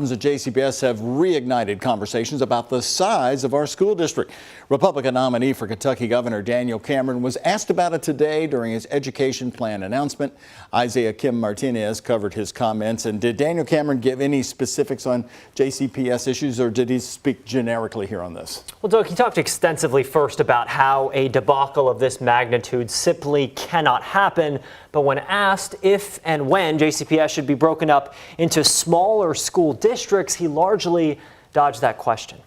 The JCPS have reignited conversations about the size of our school district. Republican nominee for Kentucky Governor Daniel Cameron was asked about it today during his education plan announcement. Isaiah Kim Martinez covered his comments. And did Daniel Cameron give any specifics on JCPS issues, or did he speak generically here on this? Well, Doug, he talked extensively first about how a debacle of this magnitude simply cannot happen. But when asked if and when JCPS should be broken up into smaller school districts, he largely dodged that question.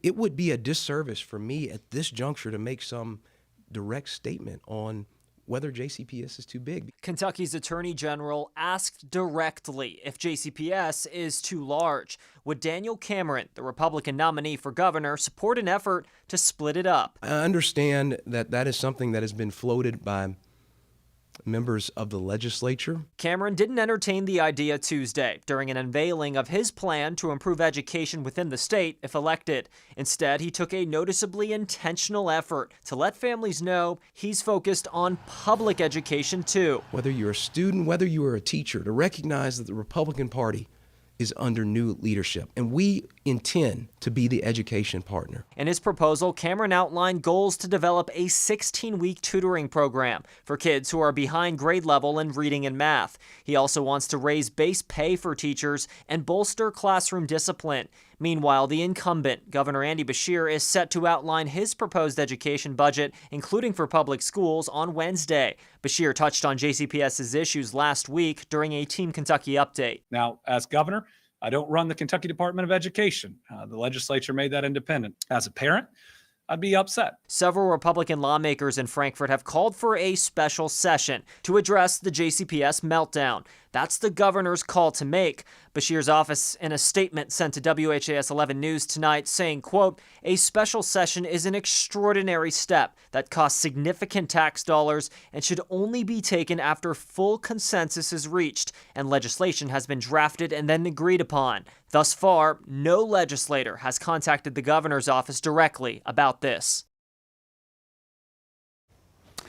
It would be a disservice for me at this juncture to make some direct statement on whether JCPS is too big. Kentucky's Attorney General asked directly if JCPS is too large. Would Daniel Cameron, the Republican nominee for governor, support an effort to split it up? I understand that that is something that has been floated by members of the legislature. Cameron didn't entertain the idea Tuesday during an unveiling of his plan to improve education within the state if elected. Instead, he took a noticeably intentional effort to let families know he's focused on public education too. Whether you're a student, whether you are a teacher, to recognize that the Republican Party is under new leadership, and we intend to be the education partner. In his proposal, Cameron outlined goals to develop a 16-week tutoring program for kids who are behind grade level in reading and math. He also wants to raise base pay for teachers and bolster classroom discipline. Meanwhile, the incumbent, Governor Andy Beshear, is set to outline his proposed education budget, including for public schools, on Wednesday. Beshear touched on JCPS's issues last week during a Team Kentucky update. Now, as governor, I don't run the Kentucky Department of Education. The legislature made that independent. As a parent, I'd be upset. Several Republican lawmakers in Frankfort have called for a special session to address the JCPS meltdown. That's the governor's call to make. Beshear's office, in a statement sent to WHAS 11 News tonight, saying, quote, "A special session is an extraordinary step that costs significant tax dollars and should only be taken after full consensus is reached and legislation has been drafted and then agreed upon. Thus far, no legislator has contacted the governor's office directly about this."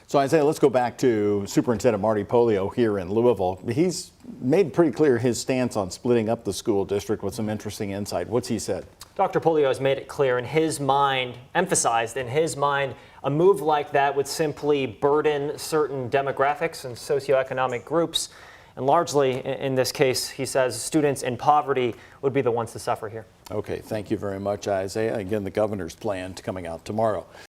So Isaiah, let's go back to Superintendent Marty Polio here in Louisville. He's made pretty clear his stance on splitting up the school district with some interesting insight. What's he said? Dr. Polio has made it clear in his mind, emphasized in his mind, a move like that would simply burden certain demographics and socioeconomic groups. And largely, in this case, he says students in poverty would be the ones to suffer here. Okay, thank you very much, Isaiah. Again, the governor's plan coming out tomorrow.